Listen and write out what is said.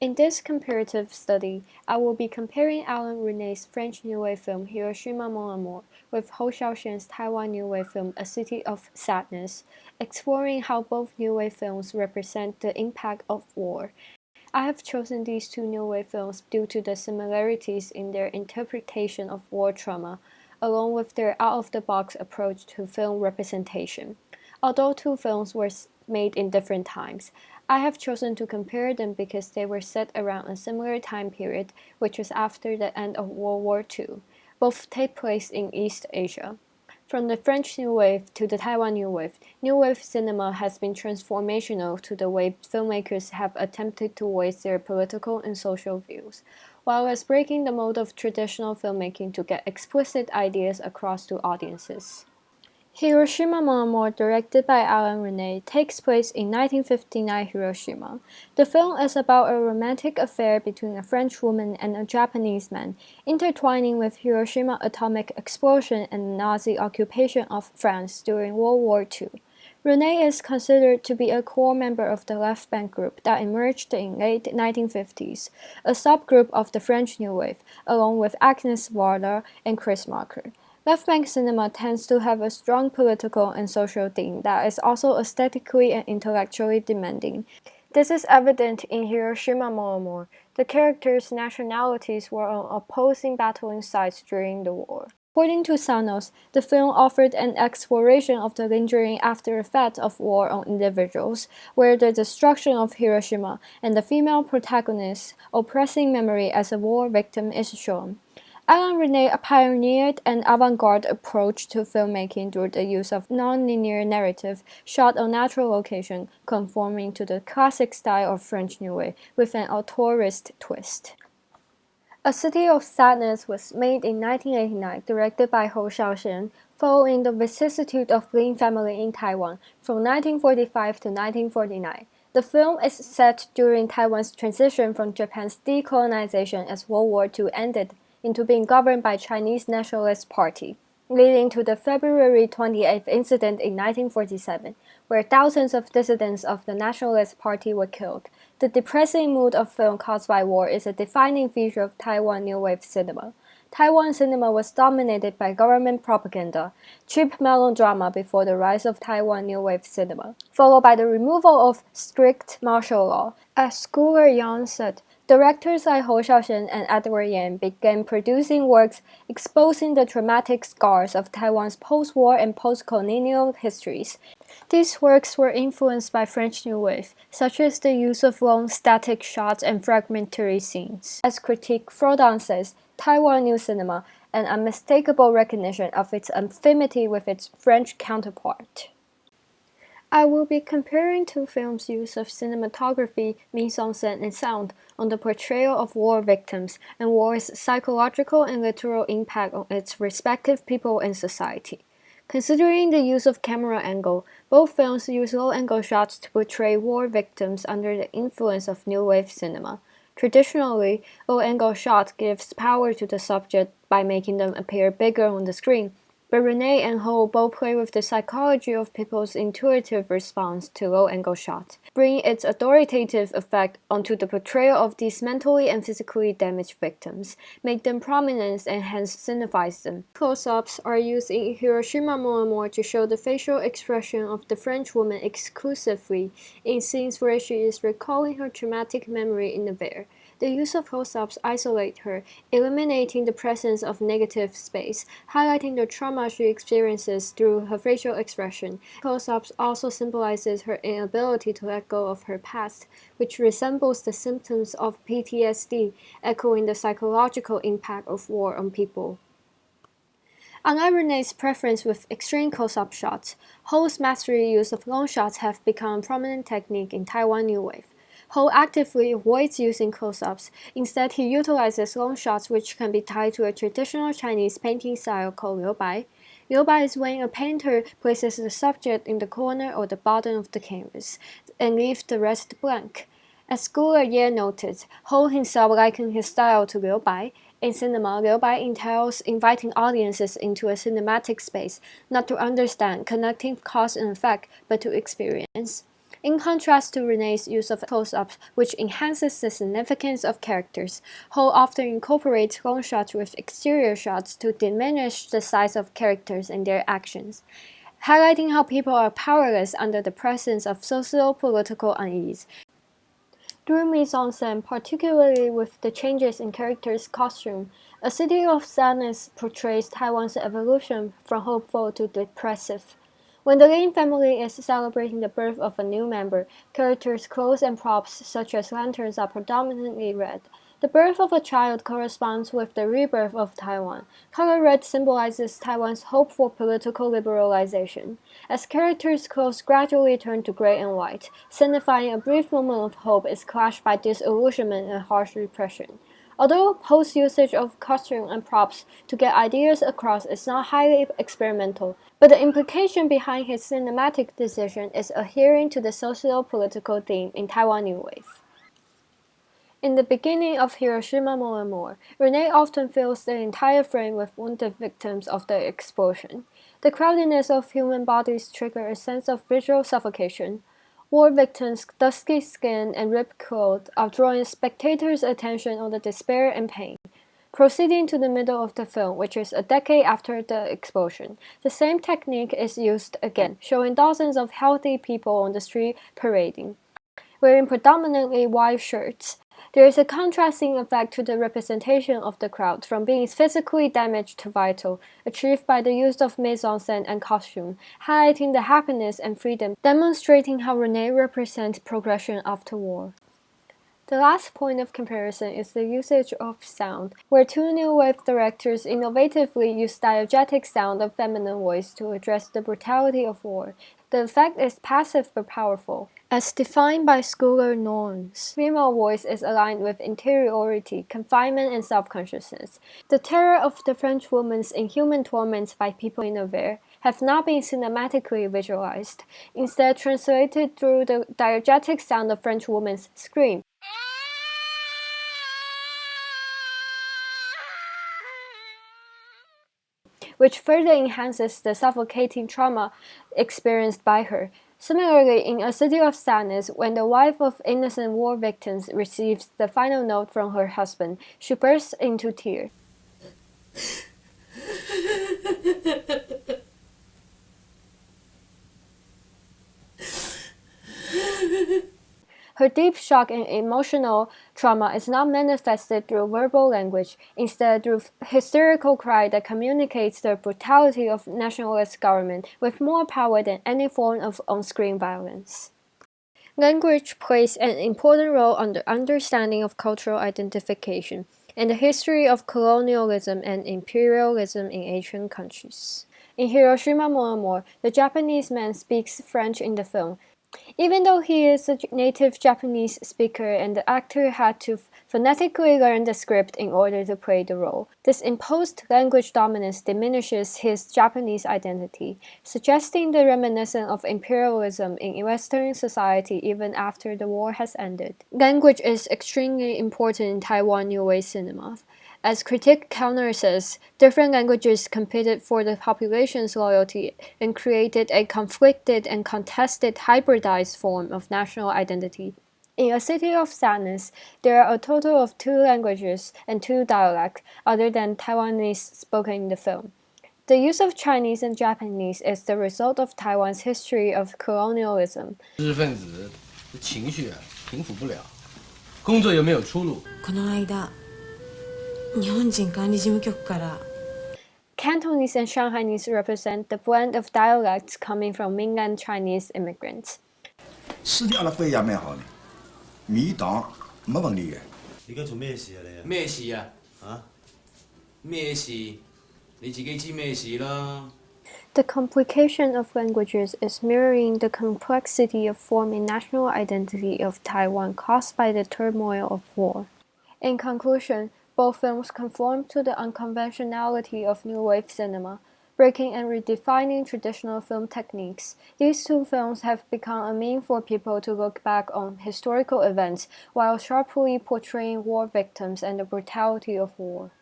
In this comparative study, I will be comparing Alain French New Wave film Hiroshima Mon Amour with Hsiao's Taiwan New Wave film A City of Sadness, exploring how both New Wave films represent the impact of war. I have chosen these two New Wave films due to the similarities in their interpretation of war trauma, along with their out-of-the-box approach to film representation. Although two films were made in different times, I have chosen to compare them because they were set around a similar time period, which was after the end of World War II. Both take place in East Asia. From the French New Wave to the Taiwan New Wave cinema has been transformational to the way filmmakers have attempted to voice their political and social views, while as breaking the mold of traditional filmmaking to get explicit ideas across to audiences. Hiroshima Mon Amour, directed by Alain, takes place in 1959 Hiroshima. The film is about a romantic affair between a French woman and a Japanese man, intertwining with Hiroshima atomic explosion and the Nazi occupation of France during World War II. Resnais is considered to be a core member of the left bank group that emerged in late 1950s, a subgroup of the French New Wave, along with Agnes Varda and Chris Marker. Left-bank cinema tends to have a strong political and social theme that is also aesthetically and intellectually demanding. This is evident in Hiroshima Mon Amour. The characters' nationalities were on opposing battling sides during the war. According to Sanos, the film offered an exploration of the lingering after-effects of war on individuals, where the destruction of Hiroshima and the female protagonist's oppressing memory as a war victim is shown. Alain pioneered an avant-garde approach to filmmaking through the use of non-linear narrative shot on natural location, conforming to the classic style of French New Wave, with an auteurist twist. A City of Sadness was made in 1989, directed by Hsien, following the vicissitude of Lin family in Taiwan from 1945 to 1949. The film is set during Taiwan's transition from Japan's decolonization as World War II ended into being governed by Chinese Nationalist Party, leading to the February 28th incident in 1947, where thousands of dissidents of the Nationalist Party were killed. The depressing mood of film caused by war is a defining feature of Taiwan New Wave cinema. Taiwan cinema was dominated by government propaganda, cheap melodrama before the rise of Taiwan New Wave cinema, followed by the removal of strict martial law. As scholar Yang said, directors like Hsien and Edward Yang began producing works exposing the traumatic scars of Taiwan's post-war and post-colonial histories. These works were influenced by French New Wave, such as the use of long static shots and fragmentary scenes. As critique Frodon says, Taiwan New Cinema, an unmistakable recognition of its affinity with its French counterpart. I will be comparing two films' use of cinematography, mise-en-scène, and sound on the portrayal of war victims and war's psychological and literal impact on its respective people and society. Considering the use of camera angle, both films use low-angle shots to portray war victims under the influence of New Wave cinema. Traditionally, low-angle shot gives power to the subject by making them appear bigger on the screen, but Resnais and Ho both play with the psychology of people's intuitive response to low-angle shots, bringing its authoritative effect onto the portrayal of these mentally and physically damaged victims, make them prominent and hence cinefize them. Close-ups are used in Hiroshima Mon Amour to show the facial expression of the French woman exclusively in scenes where she is recalling her traumatic memory in the bear. The use of close-ups isolate her, eliminating the presence of negative space, highlighting the trauma she experiences through her facial expression. Close-ups also symbolizes her inability to let go of her past, which resembles the symptoms of PTSD, echoing the psychological impact of war on people. Unlike Resnais's preference with extreme close-up shots, Ho's mastery use of long shots have become a prominent technique in Taiwan New Wave. Ho actively avoids using close-ups. Instead, he utilizes long shots which can be tied to a traditional Chinese painting style called liu bai. Liu bai is when a painter places the subject in the corner or the bottom of the canvas and leaves the rest blank. As scholar Ye noted, Ho himself likened his style to liu bai. In cinema, liu bai entails inviting audiences into a cinematic space, not to understand, connecting cause and effect, but to experience. In contrast to Resnais' use of close-ups, which enhances the significance of characters, Ho often incorporates long shots with exterior shots to diminish the size of characters and their actions, highlighting how people are powerless under the presence of socio-political unease. Through mise-en-scène, particularly with the changes in characters' costume, A City of Sadness portrays Taiwan's evolution from hopeful to depressive. When the Lin family is celebrating the birth of a new member, characters' clothes and props such as lanterns are predominantly red. The birth of a child corresponds with the rebirth of Taiwan. Color red symbolizes Taiwan's hope for political liberalization, as characters' clothes gradually turn to gray and white, signifying a brief moment of hope is clashed by disillusionment and harsh repression. Although Poe's usage of costume and props to get ideas across is not highly experimental, but the implication behind his cinematic decision is adhering to the socio-political theme in Taiwan New Wave. In the beginning of Hiroshima Mon Amour, Resnais often fills the entire frame with wounded victims of the explosion. The crowdedness of human bodies triggers a sense of visual suffocation. War victims' dusky skin and ripped clothes are drawing spectators' attention on the despair and pain. Proceeding to the middle of the film, which is a decade after the explosion, the same technique is used again, showing dozens of healthy people on the street parading, wearing predominantly white shirts. There is a contrasting effect to the representation of the crowd, from being physically damaged to vital, achieved by the use of mise-en-scène and costume, highlighting the happiness and freedom, demonstrating how Resnais represents progression after war. The last point of comparison is the usage of sound, where two new wave directors innovatively use diegetic sound of feminine voice to address the brutality of war. The effect is passive but powerful. As defined by schooler norms, female voice is aligned with interiority, confinement, and self-consciousness. The terror of the French woman's inhuman torments by people unaware have not been cinematically visualized, instead translated through the diegetic sound of French woman's scream, which further enhances the suffocating trauma experienced by her. Similarly, in A City of Sadness, when the wife of innocent war victims receives the final note from her husband, she bursts into tears. Her deep shock and emotional trauma is not manifested through verbal language, instead through hysterical cry that communicates the brutality of nationalist government with more power than any form of on-screen violence. Language plays an important role in the understanding of cultural identification and the history of colonialism and imperialism in Asian countries. In Hiroshima Mon Amour, the Japanese man speaks French in the film. Even though he is a native Japanese speaker and the actor had to phonetically learn the script in order to play the role, this imposed language dominance diminishes his Japanese identity, suggesting the reminiscence of imperialism in Western society even after the war has ended. Language is extremely important in Taiwan New Wave cinema. As critic Counter says, different languages competed for the population's loyalty and created a conflicted and contested hybridized form of national identity. In A City of Sadness, there are a total of 2 languages and 2 dialects, other than Taiwanese spoken in the film. The use of Chinese and Japanese is the result of Taiwan's history of colonialism. 知识分子的情绪平复不了，工作又没有出路。この間、日本人管理事務局から Cantonese and Shanghainese represent the blend of dialects coming from mainland Chinese immigrants. 私啲阿拉飛也咩好呢？米檔冇問題嘅。而家做咩事啊你啊？咩事啊？啊？咩事？你自己知咩事啦？ The complication of languages is mirroring the complexity of forming national identity of Taiwan caused by the turmoil of war. In conclusion, both films conform to the unconventionality of New Wave cinema, breaking and redefining traditional film techniques. These 2 films have become a mean for people to look back on historical events while sharply portraying war victims and the brutality of war.